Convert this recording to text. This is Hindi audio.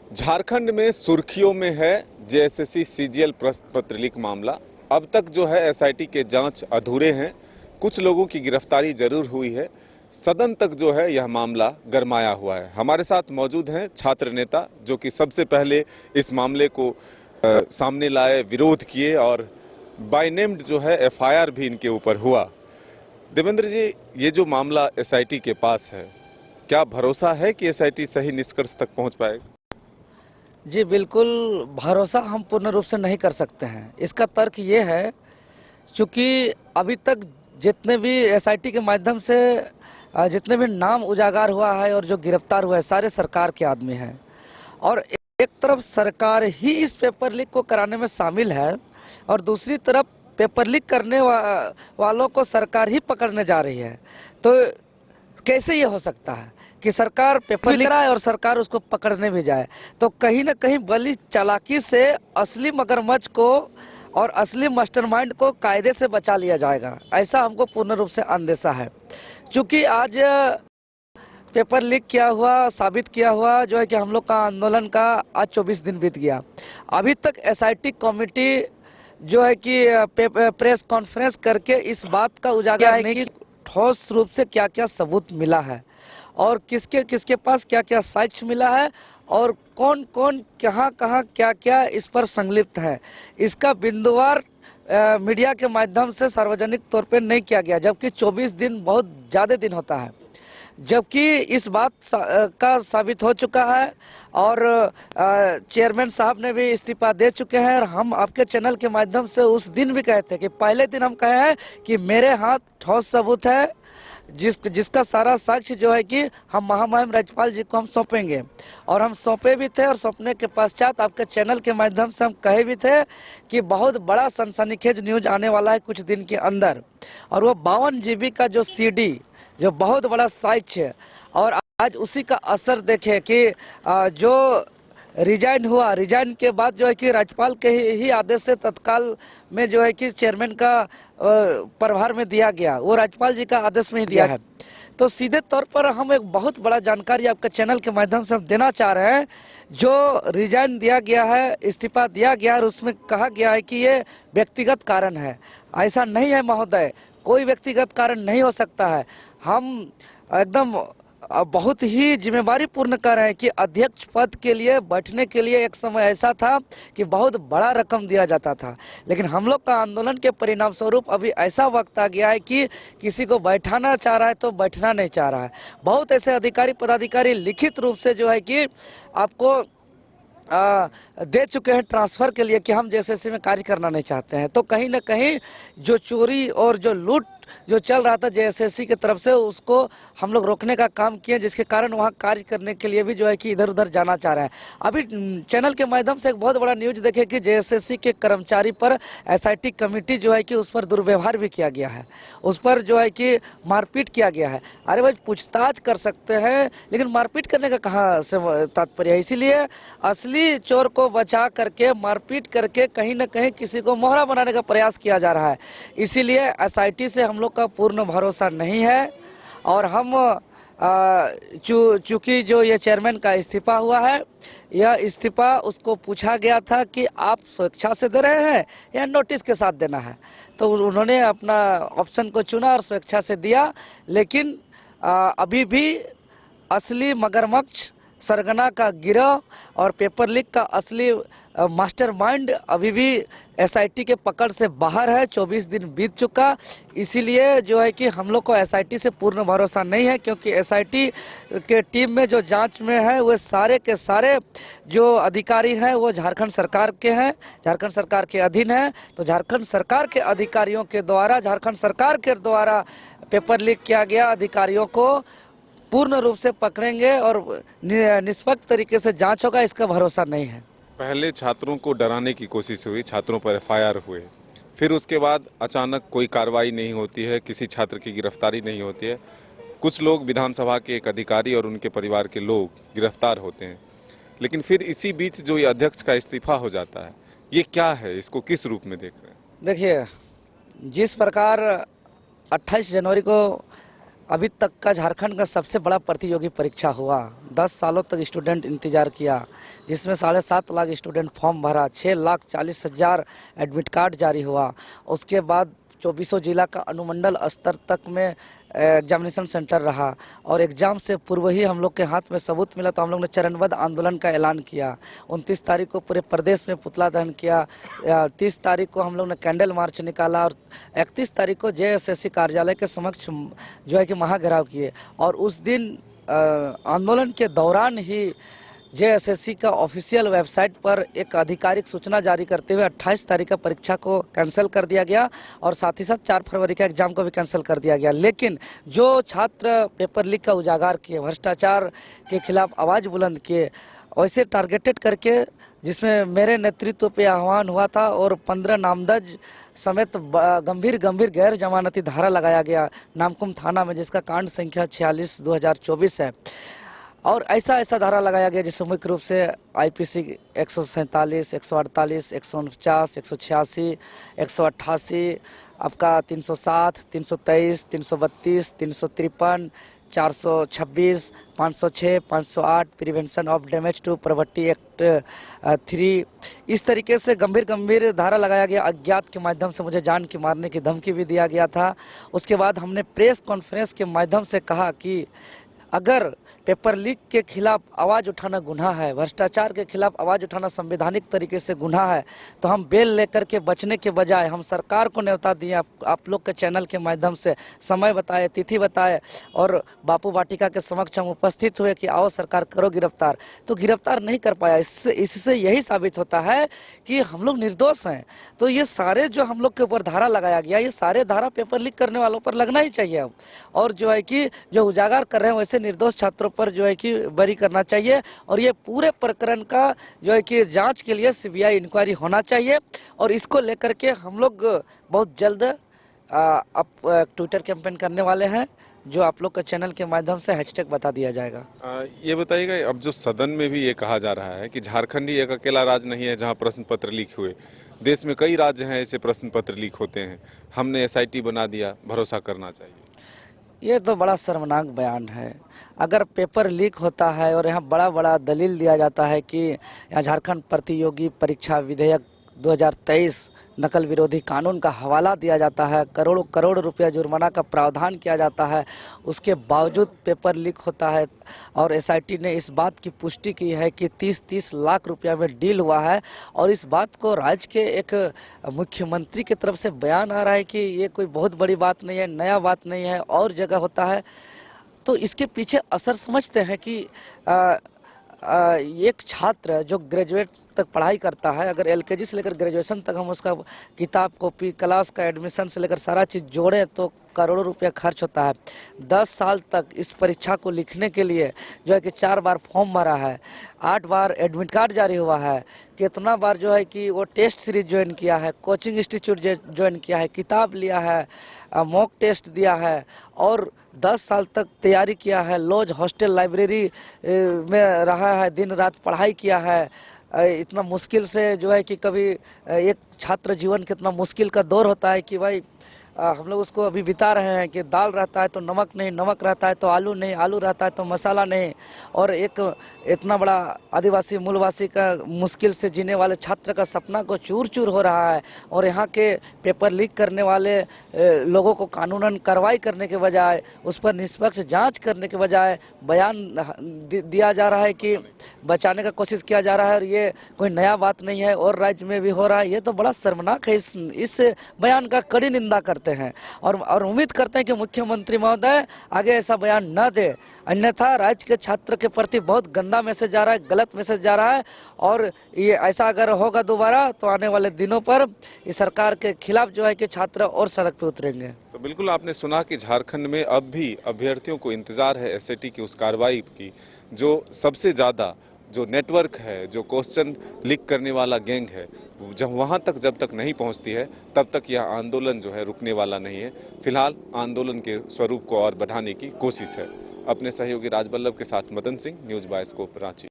झारखंड में सुर्खियों में है जेएसएससी सीजीएल प्रश्न पत्र लीक मामला। अब तक जो है एसआईटी के जांच अधूरे हैं। कुछ लोगों की गिरफ्तारी जरूर हुई है। सदन तक जो है यह मामला गरमाया हुआ है। हमारे साथ मौजूद हैं छात्र नेता जो कि सबसे पहले इस मामले को सामने लाए, विरोध किए और बाय नेम्ड जो है एफआईआर भी इनके ऊपर हुआ। देवेंद्र जी, ये जो मामला एसआईटी के पास है, क्या भरोसा है कि एसआईटी सही निष्कर्ष तक पहुंच पाएगी? जी बिल्कुल, भरोसा हम पूर्ण रूप से नहीं कर सकते हैं। इसका तर्क ये है, चूँकि अभी तक जितने भी एसआईटी के माध्यम से जितने भी नाम उजागर हुआ है और जो गिरफ्तार हुआ है, सारे सरकार के आदमी हैं। और एक तरफ सरकार ही इस पेपर लीक को कराने में शामिल है और दूसरी तरफ पेपर लीक करने वालों को सरकार ही पकड़ने जा रही है। तो कैसे ये हो सकता है कि सरकार पेपर लीक कराए और सरकार उसको पकड़ने भी जाए? तो कहीं ना कहीं बड़ी चालाकी से असली मगरमच्छ को और असली मास्टरमाइंड को कायदे से बचा लिया जाएगा, ऐसा हमको पूर्ण रूप से अंदेशा है। क्योंकि आज पेपर लीक किया हुआ, साबित किया हुआ जो है कि हम लोग का आंदोलन का आज 24 दिन बीत गया। अभी तक एसआईटी कमेटी जो है कि प्रेस कॉन्फ्रेंस करके इस बात का उजागर नहीं कि ठोस रूप से क्या क्या सबूत मिला है और किसके किसके पास क्या क्या साक्ष्य मिला है और कौन कौन कहाँ कहाँ क्या क्या इस पर संलिप्त है। इसका बिंदुवार मीडिया के माध्यम से सार्वजनिक तौर पे नहीं किया गया, जबकि 24 दिन बहुत ज़्यादा दिन होता है। जबकि इस बात का साबित हो चुका है और चेयरमैन साहब ने भी इस्तीफा दे चुके हैं। और हम आपके चैनल के माध्यम से उस दिन भी कहे थे कि पहले दिन हम कहे हैं कि मेरे हाथ ठोस सबूत है जिसका सारा साक्ष्य जो है कि हम महामहिम राज्यपाल जी को हम सौंपेंगे। और हम सौंपे भी थे और सौंपने के पश्चात आपके चैनल के माध्यम से हम कहे भी थे कि बहुत बड़ा सनसनीखेज न्यूज आने वाला है कुछ दिन के अंदर। और वो 52 GB का जो CD, जो बहुत बड़ा साक्ष्य, और आज उसी का असर देखे कि जो रिजाइन हुआ, रिजाइन के बाद जो है कि राज्यपाल के ही आदेश से तत्काल में जो है कि चेयरमैन का प्रभार में दिया गया, वो राज्यपाल जी का आदेश में ही दिया है। तो सीधे तौर पर हम एक बहुत बड़ा जानकारी आपके चैनल के माध्यम से हम देना चाह रहे हैं। जो रिजाइन दिया गया है, इस्तीफा दिया गया है, और उसमें कहा गया है कि ये व्यक्तिगत कारण है। ऐसा नहीं है महोदय, कोई व्यक्तिगत कारण नहीं हो सकता है। हम एकदम बहुत ही जिम्मेदारी पूर्ण कर रहे हैं कि अध्यक्ष पद के लिए बैठने के लिए एक समय ऐसा था कि बहुत बड़ा रकम दिया जाता था, लेकिन हम लोग का आंदोलन के परिणाम स्वरूप अभी ऐसा वक्त आ गया है कि किसी को बैठाना चाह रहा है तो बैठना नहीं चाह रहा है। बहुत ऐसे अधिकारी पदाधिकारी लिखित रूप से जो है कि आपको दे चुके हैं ट्रांसफ़र के लिए कि हम जेएसएससी में कार्य करना नहीं चाहते हैं। तो कहीं ना कहीं जो चोरी और जो लूट जो चल रहा था जेएसएससी की तरफ से, उसको हम लोग रोकने का काम किए, जिसके कारण वहाँ कार्य करने के लिए भी जो है कि इधर उधर जाना चाह रहे हैं। अभी चैनल के माध्यम से एक बहुत बड़ा न्यूज देखे कि जेएसएससी के कर्मचारी पर एसआईटी कमेटी जो है कि उस पर दुर्व्यवहार भी किया गया है, उस पर जो है कि मारपीट किया गया है। अरे भाई, पूछताछ कर सकते हैं, लेकिन मारपीट करने का कहाँ से तात्पर्य है? इसीलिए असली चोर को बचा करके मारपीट करके कहीं ना कहीं किसी को मोहरा बनाने का प्रयास किया जा रहा है। इसीलिए एसआईटी से हम लोग का पूर्ण भरोसा नहीं है। और हम चूंकि जो ये चेयरमैन का इस्तीफा हुआ है, यह इस्तीफा उसको पूछा गया था कि आप स्वेच्छा से दे रहे हैं या नोटिस के साथ देना है, तो उन्होंने अपना ऑप्शन को चुना और स्वेच्छा से दिया। लेकिन अभी भी असली मगरमच्छ, सरगना का गिरोह और पेपर लीक का असली मास्टरमाइंड अभी भी एसआईटी के पकड़ से बाहर है। 24 दिन बीत चुका। इसीलिए जो है कि हम लोग को एसआईटी से पूर्ण भरोसा नहीं है, क्योंकि एसआईटी के टीम में जो जांच में है वो सारे के सारे जो अधिकारी हैं वो झारखंड सरकार के हैं, झारखंड सरकार के अधीन है। तो झारखंड सरकार के अधिकारियों के द्वारा, झारखंड सरकार के द्वारा पेपर लीक किया गया अधिकारियों को पूर्ण रूप से पकड़ेंगे और निष्पक्ष तरीके से जांच होगा, इसका भरोसा नहीं है। पहले छात्रों को डराने की कोशिश हुई, छात्रों पर एफआईआर हुए, फिर उसके बाद अचानक कोई कार्रवाई नहीं होती है, किसी छात्र की गिरफ्तारी नहीं होती है। कुछ लोग, विधानसभा के एक अधिकारी और उनके परिवार के लोग गिरफ्तार होते हैं, लेकिन फिर इसी बीच जो ये अध्यक्ष का इस्तीफा हो जाता है, ये क्या है? इसको किस रूप में देख रहे हैं? देखिए, जिस प्रकार 28 जनवरी को अभी तक का झारखंड का सबसे बड़ा प्रतियोगी परीक्षा हुआ। 10 सालों तक स्टूडेंट इंतजार किया, जिसमें 7.5 लाख स्टूडेंट फॉर्म भरा, 6,40,000 एडमिट कार्ड जारी हुआ। उसके बाद 24 जिला का अनुमंडल स्तर तक में एग्जामिनेशन सेंटर रहा और एग्ज़ाम से पूर्व ही हम लोग के हाथ में सबूत मिला तो हम लोग ने चरणबद्ध आंदोलन का ऐलान किया। 29 तारीख को पूरे प्रदेश में पुतला दहन किया, 30 तारीख को हम लोग ने कैंडल मार्च निकाला और 31 तारीख को जेएसएससी कार्यालय के समक्ष जो है कि महाघेराव किए। और उस दिन आंदोलन के दौरान ही जेएसएससी का ऑफिशियल वेबसाइट पर एक आधिकारिक सूचना जारी करते हुए 28 तारीख का परीक्षा को कैंसिल कर दिया गया और साथ ही साथ 4 फरवरी का एग्जाम को भी कैंसिल कर दिया गया। लेकिन जो छात्र पेपर लीक का उजागर किए, भ्रष्टाचार के खिलाफ आवाज़ बुलंद किए, वैसे टारगेटेड करके, जिसमें मेरे नेतृत्व पे आह्वान हुआ था और 15 नामजद समेत गंभीर गैर जमानती धारा लगाया गया नामकुम थाना में, जिसका कांड संख्या 46/2024 है। और ऐसा धारा लगाया गया जिसमें मुख्य रूप से आईपीसी 147, 148, 149, 186, 188, आपका 307, 323, 332, 353, 426, 506, 508 prevention of damage to property act 3, इस तरीके से गंभीर धारा लगाया गया। अज्ञात के माध्यम से मुझे जान की मारने की धमकी भी दिया गया था। उसके बाद हमने प्रेस कॉन्फ्रेंस के माध्यम से कहा कि अगर पेपर लीक के खिलाफ आवाज़ उठाना गुनाह है, भ्रष्टाचार के खिलाफ आवाज़ उठाना संवैधानिक तरीके से गुनाह है, तो हम बेल लेकर के बचने के बजाय हम सरकार को न्योता दिए, आप लोग के चैनल के माध्यम से समय बताए, तिथि बताए और बापू वाटिका के समक्ष हम उपस्थित हुए कि आओ सरकार करो गिरफ्तार, तो गिरफ्तार नहीं कर पाया। इससे यही साबित होता है कि हम लोग निर्दोष हैं। तो ये सारे जो हम लोग के ऊपर धारा लगाया गया, ये सारे धारा पेपर लीक करने वालों पर लगना ही चाहिए अब, और जो है कि जो उजागर कर रहे हैं वैसे निर्दोष छात्रों पर जो है कि बरी करना चाहिए। और ये पूरे प्रकरण का जो है कि जांच के लिए सीबीआई इंक्वायरी होना चाहिए और इसको लेकर के हम लोग बहुत जल्द अब ट्विटर कैंपेन करने वाले हैं, जो आप लोग के चैनल के माध्यम से हैशटैग बता दिया जाएगा। ये बताइएगा, अब जो सदन में भी ये कहा जा रहा है कि झारखंड ही एक अकेला राज्य नहीं है जहां प्रश्न पत्र लीक हुए, देश में कई राज्य हैं ऐसे प्रश्न पत्र लीक होते हैं, हमने एसआईटी बना दिया, भरोसा करना चाहिए। ये तो बड़ा शर्मनाक बयान है। अगर पेपर लीक होता है और यहाँ बड़ा दलील दिया जाता है कि यहाँ झारखंड प्रतियोगी परीक्षा विधेयक 2023 नकल विरोधी कानून का हवाला दिया जाता है, करोड़ रुपया जुर्माना का प्रावधान किया जाता है, उसके बावजूद पेपर लीक होता है और एसआईटी ने इस बात की पुष्टि की है कि 30 लाख रुपया में डील हुआ है और इस बात को राज्य के एक मुख्यमंत्री की तरफ से बयान आ रहा है कि ये कोई बहुत बड़ी बात नहीं है, नया बात नहीं है, और जगह होता है। तो इसके पीछे असर समझते हैं कि एक छात्र जो ग्रेजुएट तक पढ़ाई करता है, अगर एलकेजी से लेकर ग्रेजुएशन तक हम उसका किताब कॉपी क्लास का एडमिशन से लेकर सारा चीज़ जोड़ें तो करोड़ों रुपया खर्च होता है। 10 साल तक इस परीक्षा को लिखने के लिए जो है कि 4 बार फॉर्म भरा है, 8 बार एडमिट कार्ड जारी हुआ है, कितना बार जो है कि वो टेस्ट सीरीज ज्वाइन किया है, कोचिंग इंस्टीट्यूट ज्वाइन किया है, किताब लिया है, मॉक टेस्ट दिया है और 10 साल तक तैयारी किया है, लॉज हॉस्टल लाइब्रेरी में रहा है, दिन रात पढ़ाई किया है। इतना मुश्किल से जो है कि कभी एक छात्र जीवन कितना मुश्किल का दौर होता है कि भाई हम लोग उसको अभी बिता रहे हैं कि दाल रहता है तो नमक नहीं, नमक रहता है तो आलू नहीं, आलू रहता है तो मसाला नहीं, और एक इतना बड़ा आदिवासी मूलवासी का मुश्किल से जीने वाले छात्र का सपना को चूर चूर हो रहा है। और यहाँ के पेपर लीक करने वाले लोगों को कानूनन कार्रवाई करने के बजाय, उस पर निष्पक्ष जांच करने के बजाय बयान दिया जा रहा है कि बचाने का कोशिश किया जा रहा है, और ये कोई नया बात नहीं है और राज्य में भी हो रहा है। ये तो बड़ा शर्मनाक है। इस बयान का कड़ी निंदा करते हैं और उम्मीद करते हैं कि मुख्यमंत्री महोदय आगे ऐसा बयान न दे, अन्यथा राज्य के छात्र के प्रति बहुत गंदा मैसेज जा रहा है, गलत मैसेज जा रहा है। और ये ऐसा अगर होगा दोबारा तो आने वाले दिनों पर इस सरकार के खिलाफ जो है कि छात्र और सड़क पे उतरेंगे। तो बिल्कुल आपने सुना कि झारखंड में अब भी अभ्यर्थियों को इंतजार है एसआईटी की उस कार्रवाई की, जो सबसे ज़्यादा जो नेटवर्क है, जो क्वेश्चन लीक करने वाला गैंग है, जब तक नहीं पहुंचती है तब तक यह आंदोलन जो है रुकने वाला नहीं है। फिलहाल आंदोलन के स्वरूप को और बढ़ाने की कोशिश है। अपने सहयोगी राजबल्लभ के साथ Madan Singh, news bye scope, Ranchi.